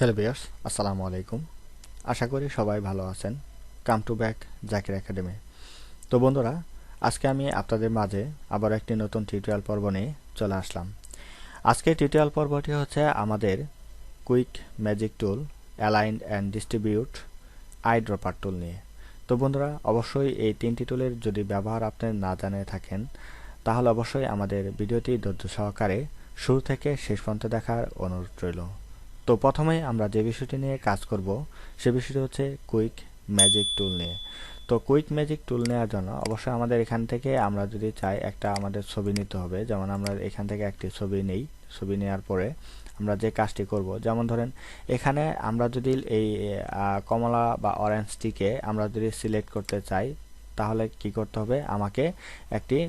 Hello viewers, আসসালামু আলাইকুম। আশা করি সবাই ভালো আছেন। Come to back Zakir academy. তো বন্ধুরা, আজকে আমি আপনাদের মাঝে আবার একটি নতুন টিউটোরিয়াল পর্ব নিয়ে চলে আসলাম। আজকের টিউটোরিয়াল পর্বটি হচ্ছে আমাদের quick magic tool, align and distribute, eyedropper tool নিয়ে। তো বন্ধুরা, অবশ্যই এই তিনটি টুলের যদি ব্যবহার আপনি না জানে থাকেন, তাহলে অবশ্যই আমাদের ভিডিওটি ধৈর্য সহকারে শুরু থেকে শেষ পর্যন্ত দেখার অনুরোধ রইল। তো প্রথমেই আমরা যে বিষয়টি নিয়ে কাজ করব সে বিষয়টি হচ্ছে কুইক ম্যাজিক টুল নিয়ে। তো কুইক ম্যাজিক টুল নেওয়ার জন্য অবশ্যই আমাদের এখান থেকে আমরা যদি চাই একটা আমাদের ছবি নিতে হবে। যেমন আমরা এখান থেকে একটি ছবি নেই। ছবি নেওয়ার পরে আমরা যে কাজটি করব, যেমন ধরেন এখানে আমরা যদি এই কমলা বা অরেঞ্জটিকে আমরা যদি সিলেক্ট করতে চাই, তাহলে কি করতে হবে, আমাকে একটি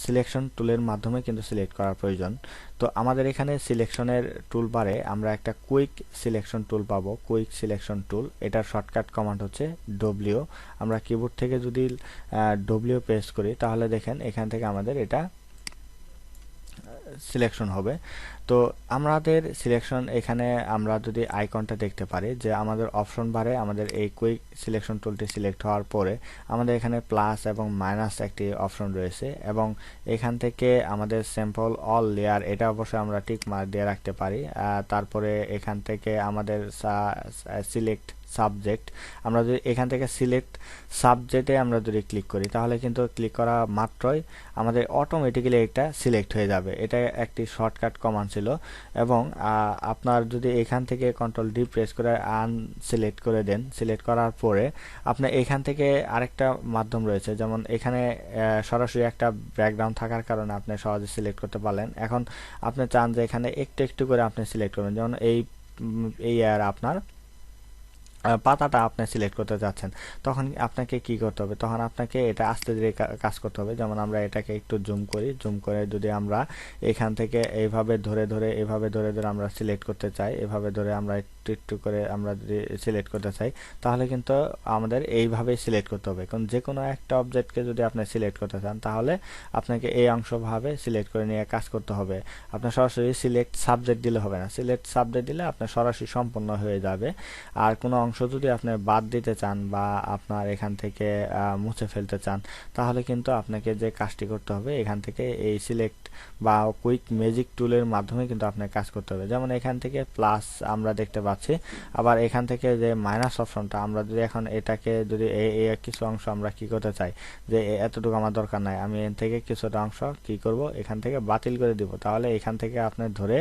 সিলেকশন টুলের মাধ্যমে কিন্তু সিলেক্ট করার প্রয়োজন। তো আমাদের এখানে সিলেকশনের টুল বারে আমরা একটা কুইক সিলেকশন টুল পাবো। কুইক সিলেকশন টুল, এটার শর্টকাট কমান্ড হচ্ছে ডব্লিউ। আমরা কিবোর্ড থেকে যদি ডব্লিউ প্রেস করি, তাহলে দেখেন এখান থেকে আমাদের এটা সিলেকশন হবে। তো আমাদের সিলেকশন এখানে আমরা যদি আইকনটা দেখতে পারি যে আমাদের অপশন বারে আমাদের এই কুইক সিলেকশন টুলটি সিলেক্ট হওয়ার পরে আমাদের এখানে প্লাস এবং মাইনাস একটি অপশন রয়েছে, এবং এখান থেকে আমাদের স্যাম্পল অল লেয়ার, এটা অবশ্যই আমরা টিক মার্ক দিয়ে রাখতে পারি। তারপরে এখান থেকে আমাদের সিলেক্ট সাবজেক্ট, আমরা যদি এখান থেকে সিলেক্ট সাবজেক্টে আমরা যদি ক্লিক করি, তাহলে কিন্তু ক্লিক করা মাত্রই আমাদের অটোমেটিক্যালি এটা সিলেক্ট হয়ে যাবে। এটা একটি শর্টকাট কমান্ড ছিল। এবং আপনার যদি এখান থেকে কন্ট্রোল ডি প্রেস করে আনসিলেক্ট করে দেন, সিলেক্ট করার পরে আপনার এখান থেকে আরেকটা মাধ্যম রয়েছে, যেমন এখানে সরাসরি একটা ব্যাকগ্রাউন্ড থাকার কারণে আপনি সহজে সিলেক্ট করতে পারলেন। এখন আপনি চান যে এখানে একটু একটু করে আপনি সিলেক্ট করবেন, যেমন এই আর আপনার পাতাটা আপনি সিলেক্ট করতে যাচ্ছেন, তখন আপনাকে কি করতে হবে, তখন আপনাকে এটা আস্তে ধীরে কাজ করতে হবে। যেমন আমরা এটাকে একটু জুম করি, জুম করে যদি আমরা এখান থেকে এইভাবে ধরে ধরে আমরা সিলেক্ট করতে চাই, এভাবে ধরে আমরা একটু একটু করে আমরা যদি সিলেক্ট করতে চাই, তাহলে কিন্তু আমাদের এইভাবেই সিলেক্ট করতে হবে। কারণ যে কোনো একটা অবজেক্টকে যদি আপনি সিলেক্ট করতে চান, তাহলে আপনাকে এই অংশভাবে সিলেক্ট করে নিয়ে কাজ করতে হবে। আপনার সরাসরি সিলেক্ট সাবজেক্ট দিলে হবে না। সিলেক্ট সাবজেক্ট দিলে আপনার সরাসরি সম্পূর্ণ হয়ে যাবে। আর কোনো অংশ যদি আপনি বাদ দিতে চান বা আপনার এখান থেকে মুছে ফেলতে চান, তাহলে কিন্তু আপনাকে যে কাজটি করতে হবে, এখান থেকে এই সিলেক্ট বা কুইক ম্যাজিক টুলের মাধ্যমে কিন্তু আপনার কাজ করতে হবে। যেমন এখান থেকে প্লাস আমরা দেখতে পাচ্ছি, আবার এখান থেকে যে মাইনাস অপশনটা, আমরা যদি এখন এটাকে যদি এই কিছু অংশ আমরা কি করতে চাই যে এতটুকু আমার দরকার নাই, আমি এখান থেকে কিছুটা অংশ কি করব, এখান থেকে বাতিল করে দিব, তাহলে এখান থেকে আপনি ধরে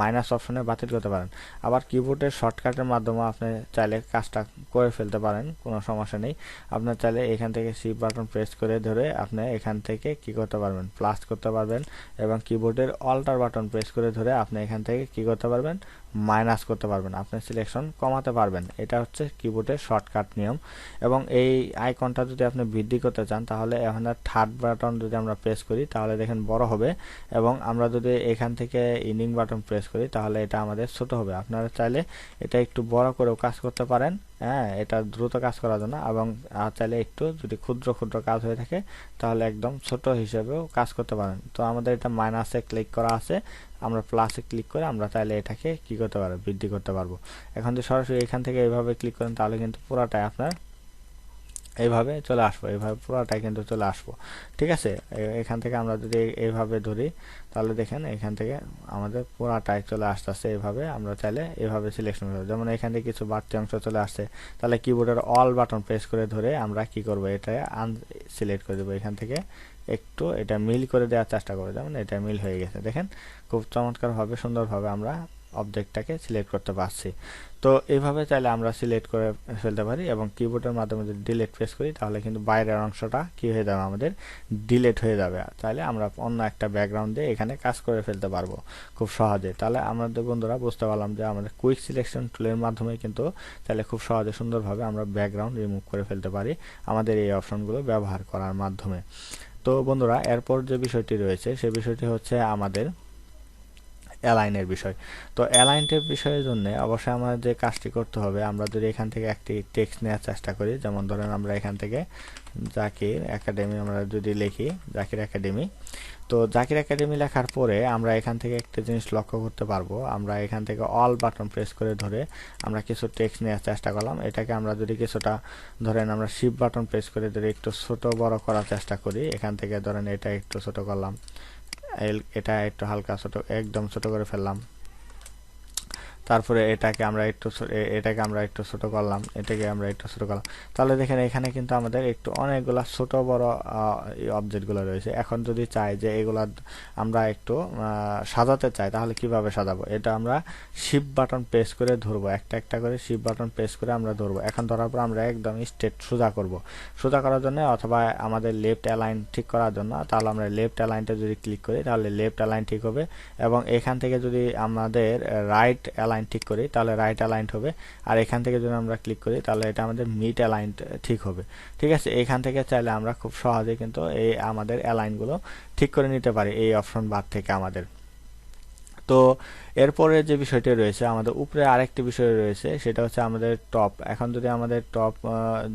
মাইনাস অপশনে বাতিল করতে পারেন। আবার কিবোর্ডের শর্টকাটের মাধ্যমে আপনি চাইলে কাজটা করে ফেলতে পারেন, কোনো সমস্যা নেই। আপনার চাইলে এখান থেকে শিফট বাটন প্রেস করে ধরে আপনি এখান থেকে কি করতে পারবেন, প্লাস করতে পারবেন, এবং কিবোর্ডের অল্টার বাটন প্রেস করে ধরে আপনি এখান থেকে কি করতে পারবেন, মাইনাস করতে পারবেন, আপনি সিলেকশন কমাতে পারবেন। এটা হচ্ছে কিবোর্ডের শর্টকাট নিয়ম। এবং এই আইকনটা যদি আপনি বৃদ্ধি করতে চান, তাহলে এখানে থার্ড বাটন যদি আমরা প্রেস করি, তাহলে দেখেন বড় হবে, এবং আমরা যদি এখান থেকে ইন্ডিং বাটন প্রেস করি, তাহলে এটা আমাদের ছোট হবে। আপনারা চাইলে এটা একটু বড় করেও কাজ করতে পারেন, হ্যাঁ, এটা দ্রুত কাজ করার জন্য। এবং চাইলে একটু যদি ক্ষুদ্র ক্ষুদ্র কাজ হয়ে থাকে, তাহলে একদম ছোট হিসেবেও কাজ করতে পারেন। তো আমাদের এটা মাইনাসে ক্লিক করা আছে, আমরা প্লাসে ক্লিক করে আমরা চাইলে এটাকে কি করতে পারবো, বৃদ্ধি করতে পারবো। এখন যদি সরাসরি এখান থেকে এইভাবে ক্লিক করেন, তাহলে কিন্তু পুরাটাই আপনার এইভাবে চলে আসবো, এইভাবে পুরোটাই কিন্তু চলে আসবো। ঠিক আছে, এখান থেকে আমরা যদি এইভাবে ধরি, তাহলে দেখেন এখান থেকে আমাদের পুরোটাই চলে আসতেছে। এইভাবে আমরা চাইলে এইভাবে সিলেকশন করবো। যেমন এখান থেকে কিছু বাড়তি অংশ চলে আসছে, তাহলে কিবোর্ডের অল বাটন প্রেস করে ধরে আমরা কি করব, এটা আনসিলেক্ট করে দেবো। এখান থেকে একটু এটা মিল করে দেওয়ার চেষ্টা করবো। যেমন এটা মিল হয়ে গেছে, দেখেন খুব চমৎকারভাবে সুন্দরভাবে আমরা অবজেক্টটাকে সিলেক্ট করতে পারছি। তো এইভাবে চাইলে আমরা সিলেক্ট করে ফেলতে পারি, এবং কিবোর্ডের মাধ্যমে যদি ডিলিট প্রেস করি, তাহলে কিন্তু বাইরের অংশটা কি হয়ে যাবে, আমাদের ডিলিট হয়ে যাবে। চাইলে আমরা অন্য একটা ব্যাকগ্রাউন্ড দিয়ে এখানে কাজ করে ফেলতে পারবো খুব সহজে। তাহলে আমাদের বন্ধুরা বুঝতে পারলাম যে আমাদের কুইক সিলেকশন টুলের মাধ্যমে কিন্তু চাইলে খুব সহজে সুন্দরভাবে আমরা ব্যাকগ্রাউন্ড রিমুভ করে ফেলতে পারি আমাদের এই অপশনগুলো ব্যবহার করার মাধ্যমে। তো বন্ধুরা, এরপর যে বিষয়টি রয়েছে সেই বিষয়টি হচ্ছে আমাদের অ্যালাইনের বিষয়। তো অ্যালাইনের বিষয়ের জন্য অবশ্যই আমাদের যে কাজটি করতে হবে, আমরা যদি এখান থেকে একটি টেক্সট নেওয়ার চেষ্টা করি, যেমন ধরেন আমরা এখান থেকে জাকির একাডেমি আমরা যদি লিখি জাকির একাডেমি, তো জাকির একাডেমি লেখার পরে আমরা এখান থেকে একটা জিনিস লক্ষ্য করতে পারবো, আমরা এখান থেকে অল বাটন প্রেস করে ধরে আমরা কিছু টেক্সট নেওয়ার চেষ্টা করলাম। এটাকে আমরা যদি কিছুটা ধরেন আমরা শিফট বাটন প্রেস করে ধরে একটু ছোট বড় করার চেষ্টা করি, এখান থেকে ধরেন এটা একটু ছোট করলাম, এটা একটু হালকা ছোট একদম ছোট করে ফেললাম, তারপরে এটাকে আমরা একটু ছোট করলাম, এটাকে আমরা একটু ছোট করলাম। তাহলে দেখেন এখানে কিন্তু আমাদের একটু অনেকগুলা ছোট বড় অবজেক্টগুলো রয়েছে। এখন যদি চাই যে এগুলা আমরা একটু সাজাতে চাই, তাহলে কিভাবে সাজাবো? এটা আমরা শিফট বাটন প্রেস করে ধরবো, একটা একটা করে শিফট বাটন প্রেস করে আমরা ধরবো। এখন ধরার পর আমরা একদম স্ট্রেট সোজা করব। সোজা করার জন্য অথবা আমাদের লেফট অ্যালাইন ঠিক করার জন্য, তাহলে আমরা লেফট অ্যালাইনটা যদি ক্লিক করি তাহলে লেফট অ্যালাইন ঠিক হবে, এবং এখান থেকে যদি আমাদের রাইট অ্যালাইন ঠিক করি তাহলে রাইট অ্যালাইন হবে, আর এখান থেকে যদি আমরা ক্লিক করি তাহলে এটা আমাদের মিড অ্যালাইন ঠিক হবে। ঠিক আছে, এখান থেকে চাইলে আমরা খুব সহজে কিন্তু এই আমাদের অ্যালাইনগুলো ঠিক করে নিতে পারি এই অপশন বার থেকে আমাদের। তো এরপরে যে বিষয়টি রয়েছে, আমাদের উপরে আরেকটি বিষয় রয়েছে, সেটা হচ্ছে আমাদের টপ। এখন যদি আমাদের টপ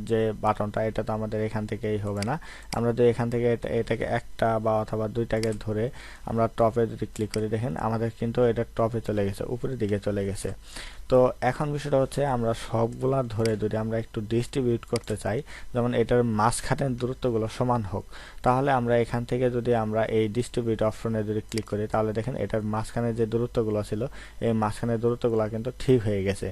যে বাটনটা, এটা তো আমাদের এখান থেকেই হবে না, আমরা যদি এখান থেকে এটাকে একটা বা অথবা দুইটাকে ধরে আমরা টপে যদি ক্লিক করি, দেখেন আমাদের কিন্তু এটা টপে চলে গেছে, উপরের দিকে চলে গেছে। তো এখন বিষয়টা হচ্ছে আমরা সবগুলা ধরে যদি আমরা একটু ডিস্ট্রিবিউট করতে চাই, যেমন এটার মাঝখানের দূরত্বগুলো সমান হোক, তাহলে আমরা এখান থেকে যদি আমরা এই ডিস্ট্রিবিউট অপশনে যদি ক্লিক করি, তাহলে দেখেন এটার মাঝখানে যে দূরত্বগুলো ছিল, এই মাঝখানের দূরত্বগুলো কিন্তু ঠিক হয়ে গেছে।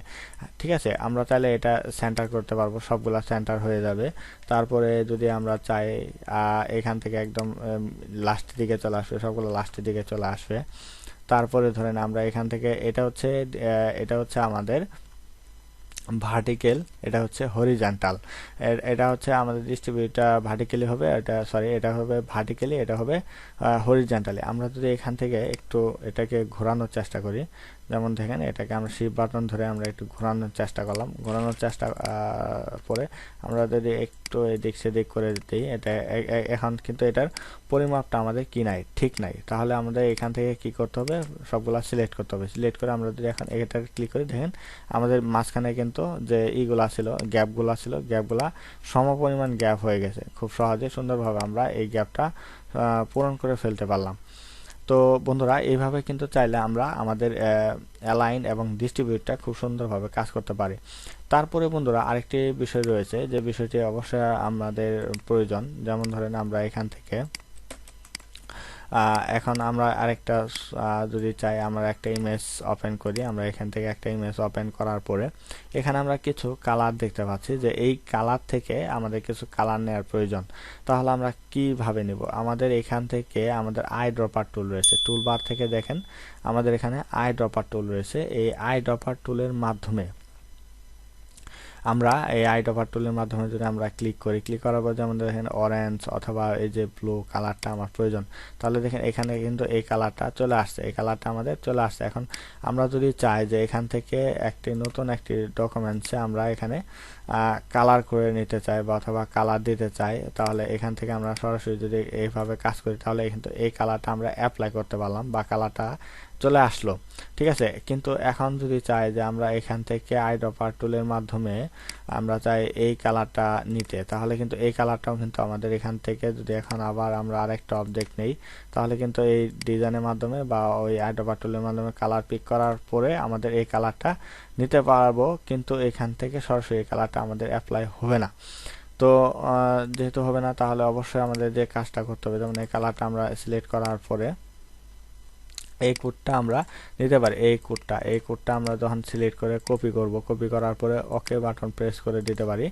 ঠিক আছে, আমরা চাইলে এটা সেন্টার করতে পারবো, সবগুলা সেন্টার হয়ে যাবে। তারপরে যদি আমরা চাই এখান থেকে একদম লাস্টের দিকে চলে আসবে, সবগুলো লাস্টের দিকে চলে আসবে। তারপরে ধরেন আমরা এখান থেকে এটা হচ্ছে আমাদের ভার্টিক্যাল, এটা হচ্ছে হরিজন্টাল, এটা হচ্ছে আমাদের ডিস্ট্রিবিউটটা ভার্টিক্যালি হবে, এটা হবে ভার্টিক্যালি, এটা হবে হরিজন্টালি। আমরা যদি এখান থেকে একটু এটাকে ঘোরানোর চেষ্টা করি, যেমন দেখেন এটাকে আমরা শিফট বাটন ধরে আমরা একটু ঘোরানোর চেষ্টা করলাম, ঘোরানোর চেষ্টা পরে আমরা যদি একটু এদিক সেদিক করে দিই, এটা এখন কিন্তু এটার পরিমাপটা আমাদের কি নাই, ঠিক নাই। তাহলে আমাদের এখান থেকে কি করতে হবে, সবগুলা সিলেক্ট করতে হবে। সিলেক্ট করে আমরা যদি এখন এটা ক্লিক করি, দেখেন আমাদের মাঝখানে কিন্তু যে গ্যাপগুলা ছিল, গ্যাপগুলা সমপরিমাণ গ্যাপ হয়ে গেছে। খুব সহজে সুন্দরভাবে আমরা এই গ্যাপটা পূরণ করে ফেলতে পারলাম। তো বন্ধুরা, এইভাবে কিন্তু চাইলে আমরা আমাদের অ্যালাইন এবং ডিস্ট্রিবিউটটা খুব সুন্দরভাবে কাজ করতে পারি। তারপরে বন্ধুরা আরেকটি বিষয় রয়েছে, যে বিষয়টি অবশ্যই আমাদের প্রয়োজন। যেমন ধরেন আমরা এখান থেকে এখন আমরা আরেকটা যদি চাই, আমরা একটা ইমেজ ওপেন করি, আমরা এখান থেকে একটা ইমেজ ওপেন করার পরে এখানে আমরা কিছু কালার দেখতে পাচ্ছি, যে এই কালার থেকে আমাদের কিছু কালার নেওয়ার প্রয়োজন। তাহলে আমরা কিভাবে নিব? আমাদের এখান থেকে আমাদের আই ড্রপার টুল রয়েছে, টুল বার থেকে দেখেন আমাদের এখানে আই ড্রপার টুল রয়েছে। এই আই ড্রপার টুলের মাধ্যমে আমরা এই আই ড্রপার টুলের মাধ্যমে যদি আমরা ক্লিক করি, ক্লিক করার পর যেমন দেখেন অরেঞ্জ অথবা এই যে ব্লু কালারটা আমার প্রয়োজন, তাহলে দেখেন এখানে কিন্তু এই কালারটা চলে আসছে, এই কালারটা আমাদের চলে আসছে। এখন আমরা যদি চাই যে এখান থেকে নতুন একটি ডকুমেন্টসে আমরা এখানে কালার করে নিতে চাই বা অথবা কালার দিতে চাই, তাহলে এখান থেকে আমরা সরাসরি যদি এইভাবে কাজ করি, তাহলে কিন্তু এই কালারটা আমরা অ্যাপ্লাই করতে পারলাম বা কালারটা চলে আসলো। ঠিক আছে, কিন্তু এখন যদি চাই যে আমরা এখান থেকে আই ড্রপার টুলের মাধ্যমে আমরা চাই এই কালারটা নিতে, তাহলে কিন্তু এই কালারটাও কিন্তু আমাদের এখান থেকে যদি এখন আবার আমরা আরেকটা অবজেক্ট নেই, তাহলে কিন্তু এই ডিজাইনের মাধ্যমে বা ওই আই ড্রপার টুলের মাধ্যমে কালার পিক করার পরে আমাদের এই কালারটা নিতে পারবো, কিন্তু এখান থেকে সরাসরি এই কালারটা আমাদের অ্যাপ্লাই হবে না। তো যেহেতু হবে না, তাহলে অবশ্যই আমাদের যে কাজটা করতে হবে, যেমন এই কালারটা আমরা সিলেক্ট করার পরে এই কোডটা আমরা নিতে পারি। এই কোডটা আমরা যখন সিলেক্ট করে কপি করব, কপি করার পরে ওকে বাটন প্রেস করে দিতে পারি।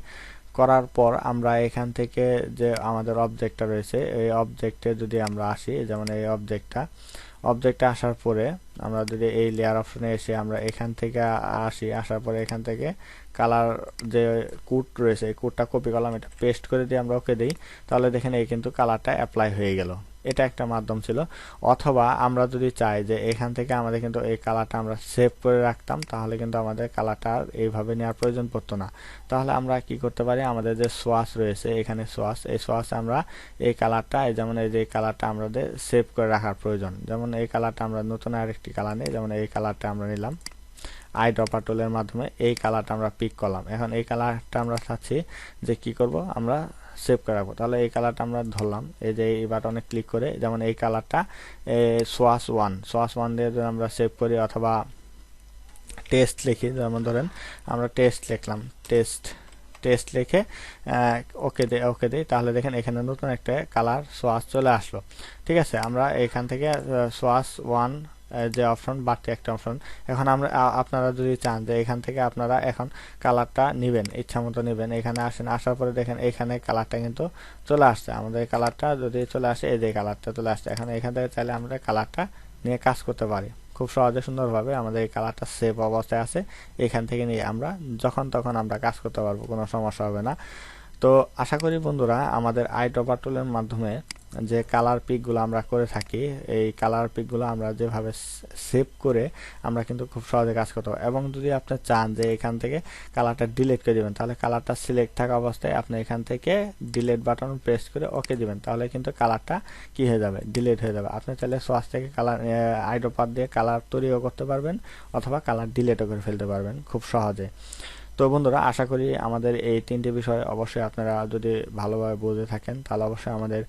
করার পর আমরা এখান থেকে যে আমাদের অবজেক্টটা রয়েছে, এই অবজেক্টে যদি আমরা আসি, যেমন এই অবজেক্টে আসার পরে আমরা যদি এই লেয়ার অপশনে এসে আমরা এখান থেকে আসার পরে এখান থেকে কালার যে কোড রয়েছে, এই কোডটা কপি করলাম, এটা পেস্ট করে দিয়ে আমরা ওকে দিই, তাহলে দেখেন এই কিন্তু কালারটা অ্যাপ্লাই হয়ে গেল। এটা একটা মাধ্যম ছিল। অথবা আমরা যদি চাই যে এখান থেকে আমাদের কিন্তু এই কালারটা আমরা সেভ করে রাখতাম, তাহলে কিন্তু আমাদের কালারটা এইভাবে নেওয়ার প্রয়োজন পড়তো না। তাহলে আমরা কি করতে পারি, আমাদের যে সোয়াস রয়েছে এখানে সোয়াস, এই সোয়াসে আমরা এই কালারটা, যেমন এই যে কালারটা আমাদের সেভ করে রাখার প্রয়োজন। যেমন এই কালারটা আমরা নতুন আরেকটি কালার নিই, যেমন এই কালারটা আমরা নিলাম, আই ড্রপার টুলের মাধ্যমে এই কালারটা আমরা পিক করলাম। এখন এই কালারটা আমরা চাচ্ছি যে কি করব, আমরা সেভ করে রাখবো। তাহলে এই কালারটা আমরা ধরলাম, এই যে এই বাটনে ক্লিক করে, যেমন এই কালারটা সোয়াস ওয়ান দিয়ে যদি আমরা সেভ করি অথবা টেস্ট লিখি, যেমন ধরেন আমরা টেস্ট লিখলাম, টেস্ট লিখে ওকে দিই, তাহলে দেখেন এখানে নতুন একটা কালার সোয়াস চলে আসলো। ঠিক আছে, আমরা এখান থেকে সোয়াস ওয়ান যে অপশন, বাড়তি একটা অপশন। এখন আমরা আপনারা যদি চান যে এখান থেকে আপনারা এখন কালারটা নেবেন, ইচ্ছা মতো নেবেন, এখানে আসেন, আসার পরে দেখেন এখানে কালারটা কিন্তু চলে আসছে। আমাদের কালারটা যদি চলে আসে, এই যে কালারটা চলে আসছে, এখন এখান থেকে চাইলে আমরা কালারটা নিয়ে কাজ করতে পারি খুব সহজে সুন্দরভাবে। আমাদের এই কালারটা সেভ অবস্থায় আছে, এখান থেকে নিয়ে আমরা যখন তখন আমরা কাজ করতে পারবো, কোনো সমস্যা হবে না। তো আশা করি বন্ধুরা আমাদের আই ড্রপার টুলের মাধ্যমে যে কালার পিকগুলো আমরা করে থাকি, এই কালার পিকগুলো আমরা যেভাবে সেভ করে আমরা কিন্তু খুব সহজে কাজ করতে পারবো। এবং যদি আপনি চান যে এখান থেকে কালারটা ডিলিট করে দিবেন, তাহলে কালারটা সিলেক্ট থাকা অবস্থায় আপনি এখান থেকে ডিলিট বাটন প্রেস করে ওকে দিবেন, তাহলে কিন্তু কালারটা কি হয়ে যাবে, ডিলিট হয়ে যাবে। আপনি চাইলে সোয়াস থেকে কালার আই ড্রপার দিয়ে কালার তৈরিও করতে পারবেন অথবা কালার ডিলিটও করে ফেলতে পারবেন খুব সহজে। তো বন্ধুরা আশা করি আমাদের এই তিনটি বিষয় অবশ্যই আপনারা যদি ভালোভাবে বুঝে থাকেন, তাহলে অবশ্যই আমাদের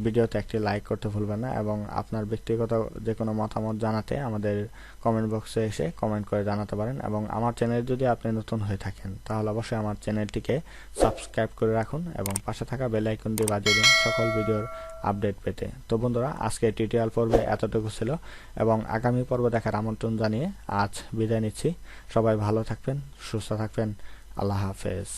ভিডিওতে একটি লাইক করতে ভুলবেন না, এবং আপনার ব্যক্তিগত যে কোনো মতামত জানাতে আমাদের কমেন্ট বক্সে এসে কমেন্ট করে জানাতে পারেন। এবং আমার চ্যানেল যদি আপনি নতুন হয়ে থাকেন, তাহলে অবশ্যই আমার চ্যানেলটিকে সাবস্ক্রাইব করে রাখুন এবং পাশে থাকা বেল আইকন দিয়ে বাজিয়ে দিন সকল ভিডিওর আপডেট পেতে। তো বন্ধুরা আজকে টিউটোরিয়াল পর্বে এতটুকু ছিল, এবং আগামী পর্ব দেখার আমন্ত্রণ জানিয়ে আজ বিদায় নিচ্ছি। সবাই ভালো থাকবেন, সুস্থ থাকবেন, আল্লাহ হাফেজ।